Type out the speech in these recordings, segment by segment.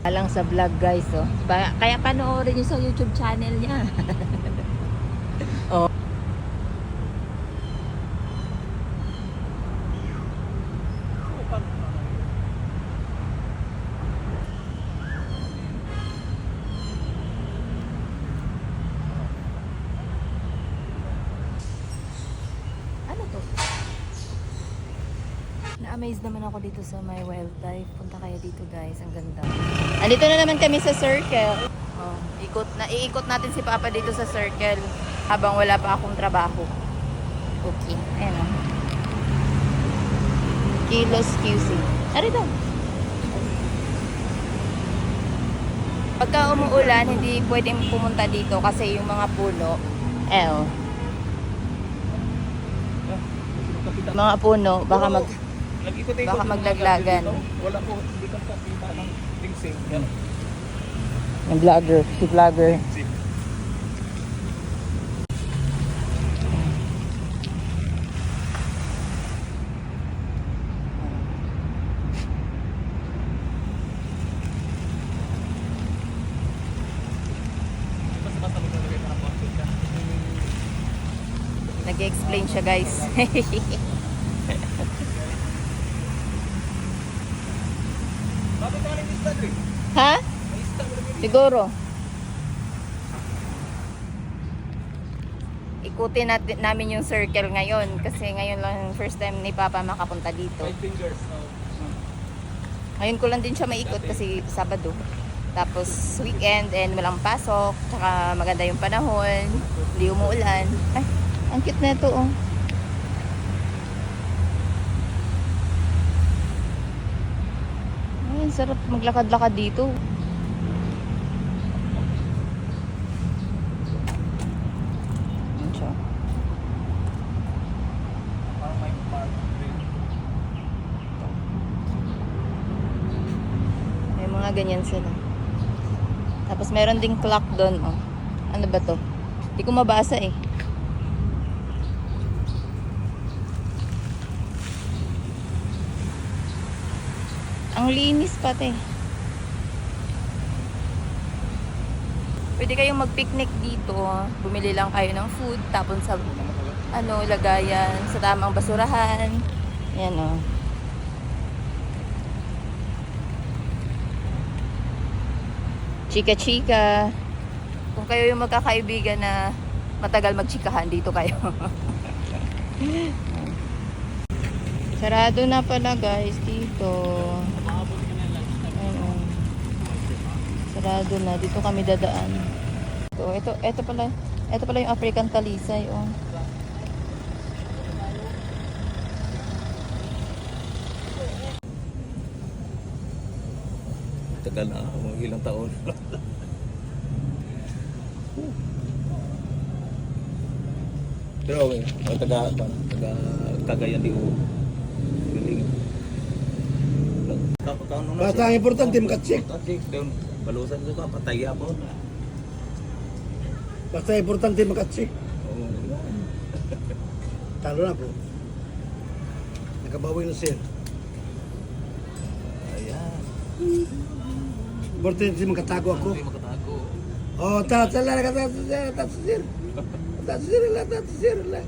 Alang sa vlog guys, oh. Kaya panoorin niyo sa YouTube channel niya. Oh. Ano to? Na-amaze naman ako dito sa my wildlife. Punta kayo dito guys, ang ganda. Andito na naman kami sa circle. Oh, iikot natin si Papa dito sa circle habang wala pa akong trabaho. Okay, ayan o. Kilos QC. Arito. Pagka umuulan, hindi pwedeng pumunta dito kasi yung mga puno, mga puno, baka maglaglagan. Wala po, hindi ka kita ng tingsing. Yung vlogger, si vlogger. Nag-explain siya guys. Ha? Siguro. Ikutin namin yung circle ngayon kasi ngayon lang first time ni Papa makapunta dito. 5 fingers. Ngayon ko lang din siya maikot kasi Sabado. Tapos weekend and walang pasok. Tsaka maganda yung panahon. Hindi umuulan. Ay, ang cute na ito oh. Ay, sarap maglakad-lakad dito. May mga ganyan sila. Tapos meron ding clock doon oh. Ano ba to? Hindi ko mabasa eh. Ang linis pati. Pwede kayong mag-picnic dito. Bumili lang kayo ng food. Tapos sa lagayan. Sa tamang basurahan. Yan o. Chika-chika. Kung kayo yung magkakaibigan na matagal magchikahan, dito kayo. Sarado na pala guys dito. Ayun. Sarado na. Dito kami dadaan. Ito pala yung African talisay. Oh. Tagal na, ilang taon. Pero taga Cagayan de Oro. Basta ang importante makacheck. Balusan ko patay ako. Basta importante makacheck. Oo. Talo na po. Nakabawi na sir. Ayan. Importante makatago ako. Hindi makatago. Oh, tala ka sir. Sir lang.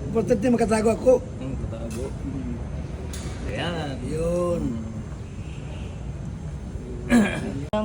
Importante makatago ako. Makatago. Ayan. Yun.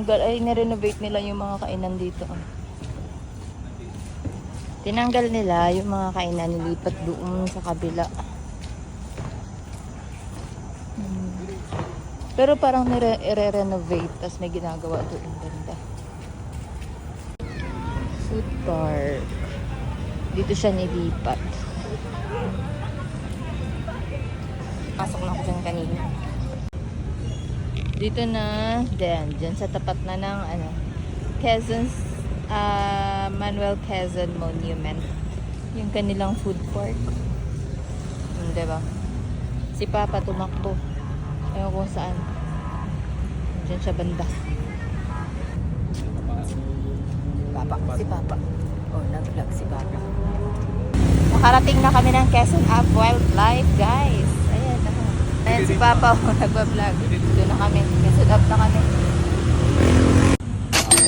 Ay, nirenovate nila yung mga kainan dito. Tinanggal nila yung mga kainan, nilipat doon sa kabila. Pero parang nire-renovate, tapos may ginagawa doon. Ganda. Food park. Dito siya nilipat. Pasok na ako dyan kanina. Dito na, dyan sa tapat na ng Manuel Quezon Monument. Yung kanilang food park. Diba? Si Papa tumakbo. Ayaw kung saan. Diyan siya banda. Si Papa. Oh, nag-vlog si Papa. Nakarating na kami ng Quezon Ave Wildlife, guys. Ayan, ayan si Papa, nagbablog. Doon na kami. Quezon Ave na kami.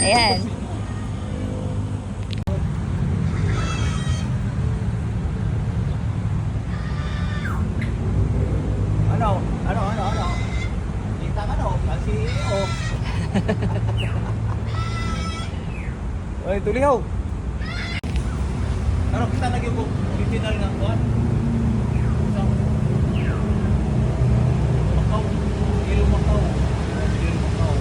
Ayan. Ano? Kita ka no? Ang CEO. Oy, tulihaw. Ano kita lagi po? Original ng kuan? Macau. Ilo Macau. Ilo Macau.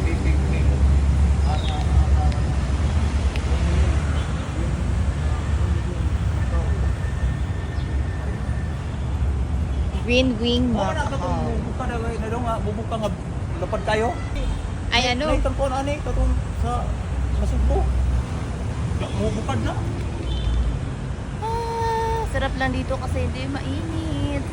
Big name. Green Wing Oo na, Macau. buka na nga, bubuka nga, lapad kayo. Ay, ano? Naitang po na ani, katong sa Masugbo. Bubukad na. Ah, sarap lang dito kasi hindi mainit.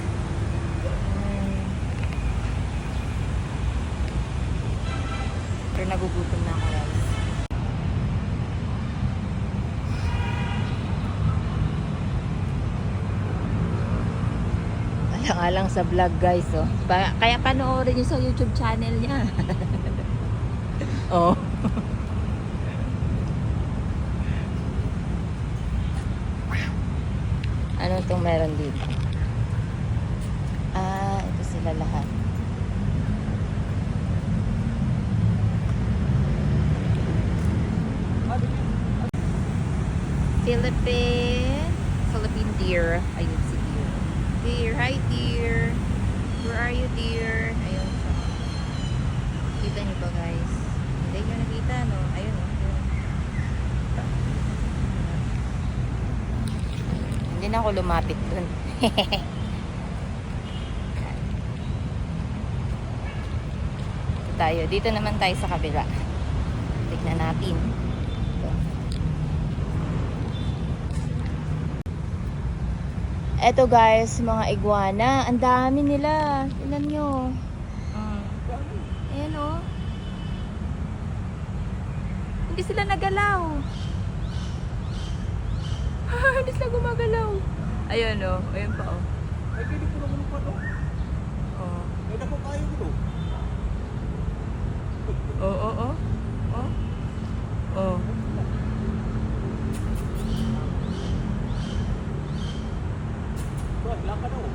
Pero nagugutom na ako, guys. Alang-alang sa vlog, guys, oh. Kaya panoorin nyo sa YouTube channel niya. Oh. Ano itong meron dito? Ah, ito sila lahat. Philippine deer. Ayun si deer. Deer, hi deer. Where are you, deer? Ayun siya. Kita niyo ba, guys? Hindi niyo nakita, no? Ayun, no? Ayun. Hindi na ako lumapit dun. Tayo. Dito naman tayo sa kabila. Tignan natin. Ito. Eto, guys, mga iguana. Ang dami nila. Tignan nyo. Ayan, oh. Hindi sila nagalaw. Hindi sila gumagalaw. Ayun, oh. Ayun pa, oh. Ay, hindi ko naman pa to. Oh. May dako kayo dito. Oh, oh, oh. Oh. Oh. Wag lang ka daw.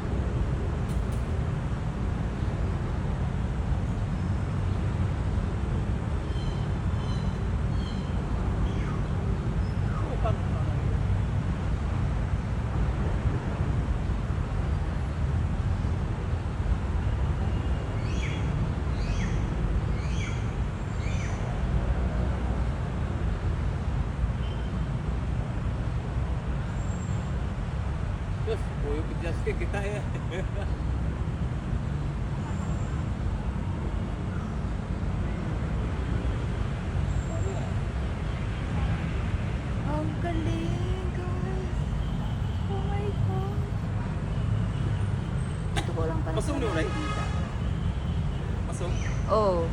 Terus, yung pidyaske kita ya. Ang galing, guys. Oh my God. Ito ko lang pala. Pasok niyo, right? Pasok. Oh.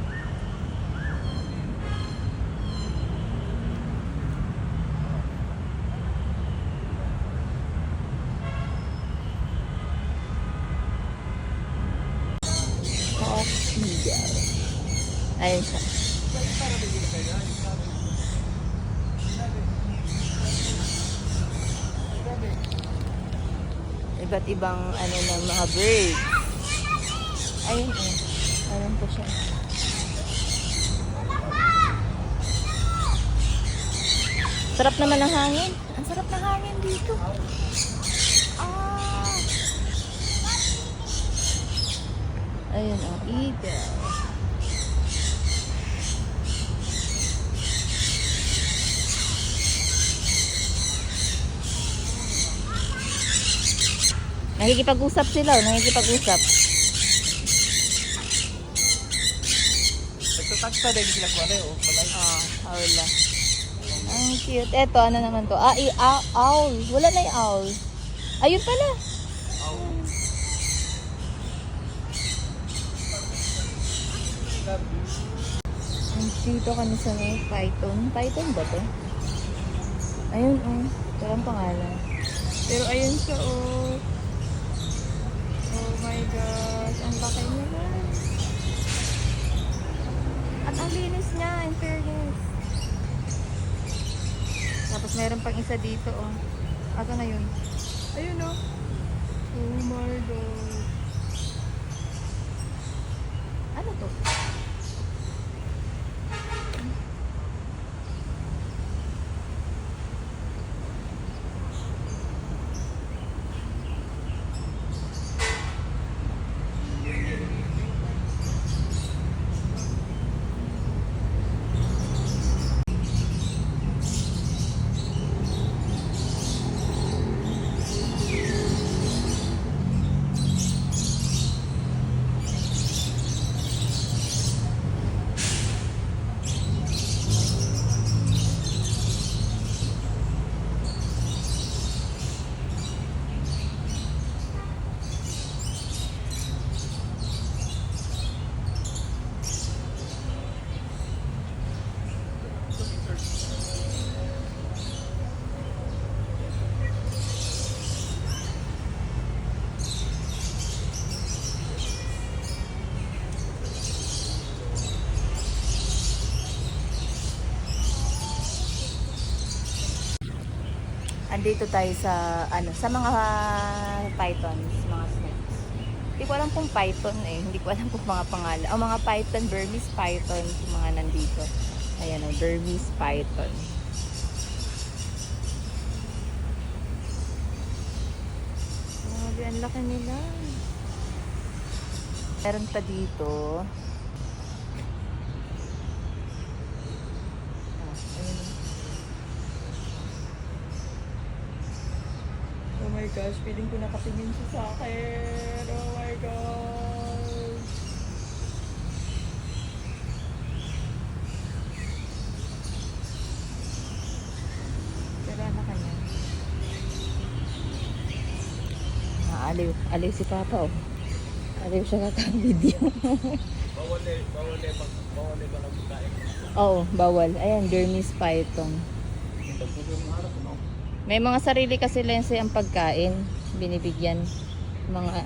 Ayun siya. Iba't ibang ano ng mga birds. Ayun, ayun. Ayun po siya. Sarap naman ng hangin. Ang sarap ng hangin dito. Ah. Ayun, oh, eagle. Nakikipag-usap sila, nakikipag-usap. Nagtatagta din sila ko ano, palay. Wala. Ang cute. Eto, ano naman to? Owl. Wala na yung owl. Ayun pala. Dito kami sa may python. Python ba to? Ayun, oh. Walang pangalan. Pero ayun siya, oh. Oh my gosh. Ang laki niya, guys. At ang linis niya, in fairness. Tapos meron pang isa dito, oh. Asa na yun? Ayun, oh. Oh my God. Ano to? Andito tayo sa sa mga pythons, mga snakes. Hindi ko alam kung python eh, hindi ko alam kung mga pangalan. O mga python, Burmese python, yung mga nandito. Ayan o, Burmese python. Grabe, ang laki nila. Meron pa dito. Oh my gosh, feeling ko nakatingin siya sa akin. Oh my gosh. Pero ano kanya? Aliw si Papa oh. Aliw siya kakang-video. Bawal ba lang kain? Oo, bawal. Ayan, Burmese python. May mga sarili kasi lense ang pagkain. Binibigyan mga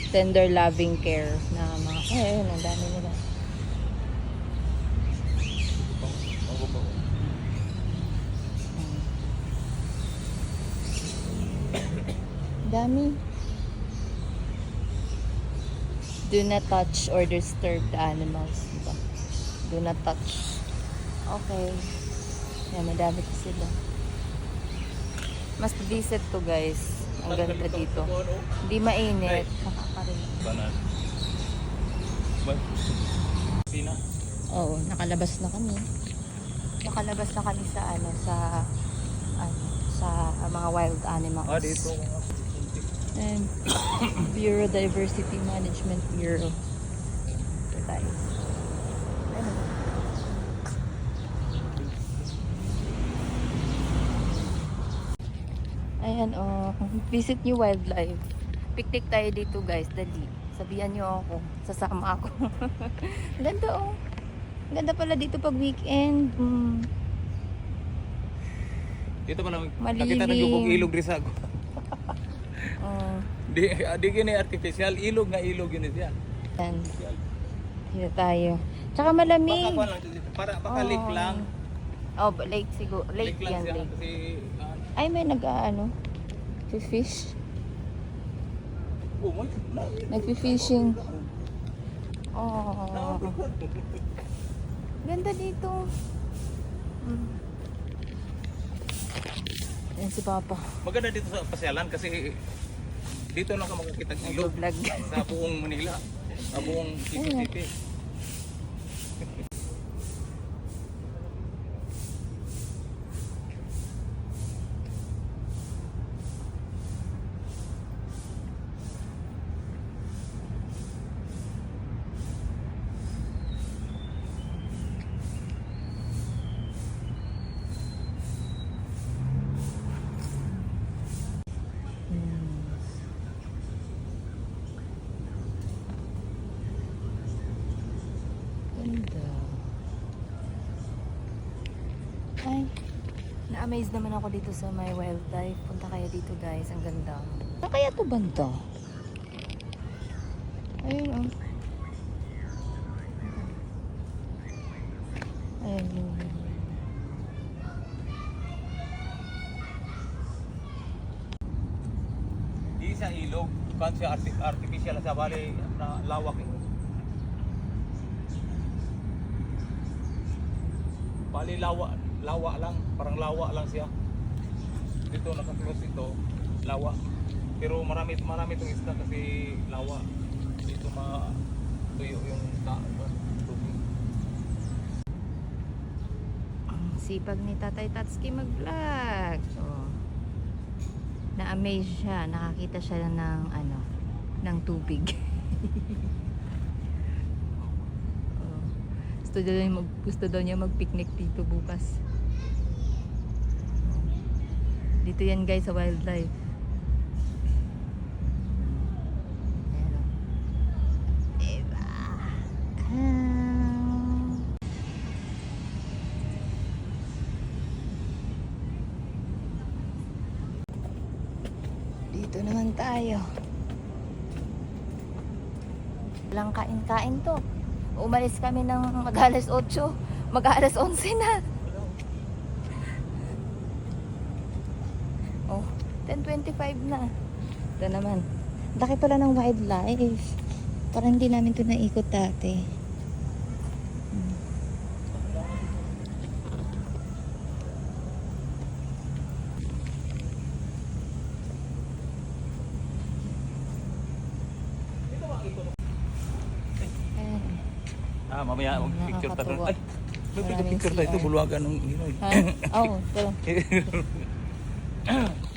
tender loving care na mga ayun, ang dami nila. Dami. Do not touch or disturb the animals. Diba? Do not touch. Okay. Yan, madami pa sila. Mas decent to guys. Ang ganda dito. Hindi mainit. Nakakarinig. Banan. Pina? Oo, nakalabas na kami. Nakalabas na kami sa sa mga wild animals. Dito. And Bureau Diversity Management Bureau. Ito tayo. Ano? Ayan, oh. Visit nyo wildlife. Picnic tayo dito, guys. Dali. Sabihan nyo ako. Sasama ako. Ganda, oh. Ganda pala dito pag weekend. Dito pa lang. Malilim. Nakita na yung ilog rin sa ako. Oh. Di gini artificial. Ilog na ilog yun siya. Ayan. Dito tayo. Tsaka malamig. Baka lake lang. Oh, lake siguro. Lake lang yan, siya. lake. Kasi, Ay, may fish. Nagfi-fishing. Oh. Ganda dito. Yan si Papa. maganda dito sa pasyalan kasi dito lang ka makakita ng ilog Nag-vlog. sa buong Manila. Sa buong City. Ganda. Ay. Na-amaze naman ako dito sa my wildlife. Punta kaya dito guys, ang ganda. Saan kaya to banda? Ayun oh. Ayun. Di sa ilog, kan siya artificial sa bali na lawak eh. Bali lawa lang, parang lawa lang siya. Dito naka-close ito, lawa. Pero marami itong isda kasi lawa. Dito tuyo yung tubig. Sipag ni Tatay Tatsuki mag-vlog. Oh. Na-amaze siya, nakakita siya ng tubig. Oh. Gusto daw niya mag-picnic dito bukas. Dito yan guys sa wildlife. Pero, diba? Dito naman tayo. Walang kain-kain to. Umalis kami ng mag-alas 8, mag-alas 11 na. Oh, 10:25 na. Ito naman. Laki pala ng wildlife. Parang hindi namin ito naikot dati. Mamaya mag-picture tayo. Nakakatuwa. Ay, may Maraming picture tayo ito, CR. bulwagan ng Ginoy. Ha? Oo, ito.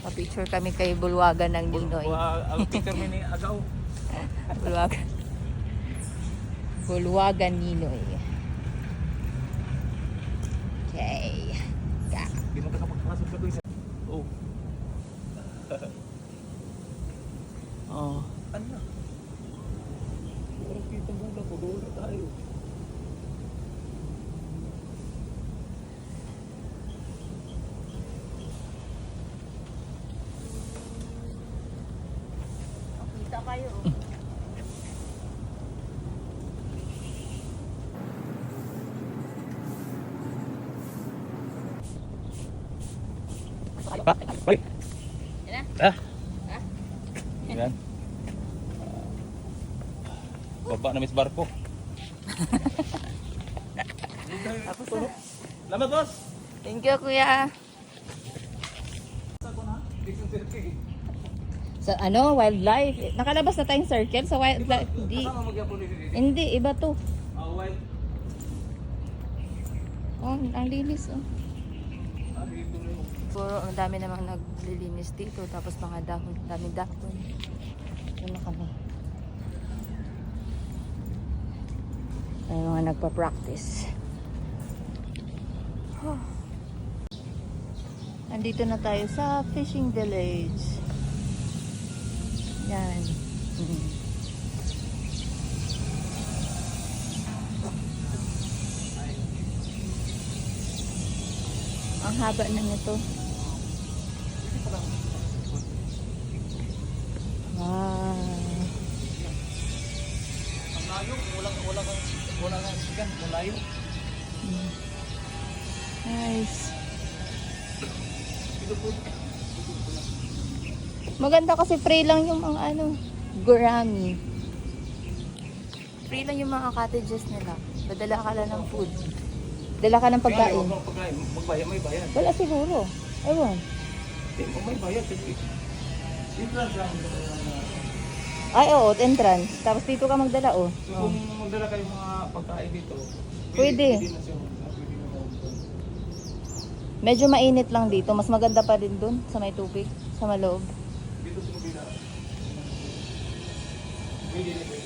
Pa-picture kami kay Bulwagan ng Ninoy. Ang picture mo ni Agaw. Bulwagan. Bulwagan Ninoy. Okay. Hindi mo nakapagpasok ka doon. Oh. Oh. Ano na? Parang kita mo na, doon na tayo. Kita kayo. Pa, hoy. Yan na? Ah. Ha? Yan. Baba na Miss Barko. Tapos na. Salamat, boss. Thank you, kuya. Sa wildlife. Nakalabas na tayong circle sa wildlife. Hindi. Kasama magyapon ni Hindi, iba to. wild. Oh, ang linis oh. Dito na yun. Puro ang dami namang naglilinis dito. Tapos mga dahon, daming dahon. Yun na kami. May mga nagpa-practice. Nandito na tayo sa fishing village. Yan. Ang haba na nito. Wow. Ang layo, wala kang sigan, malayo. Nice. Maganda kasi free lang yung mga gurami. Free lang yung mga cottages nila. Dadala ka lang ng food. Dala ka ng pagkain. Pagkain, magbayad, may bayad. Wala siguro. Ewan. May bayad kasi. Entrance lang. Ay, oo, entrance. Tapos dito ka magdala, oh. Kung magdala kayo mga pagkain dito, Pwede. na siya. Pwede na. Medyo mainit lang dito. Mas maganda pa din dun sa may tubig. Sa maloob. Dito sa kabila. Pwede.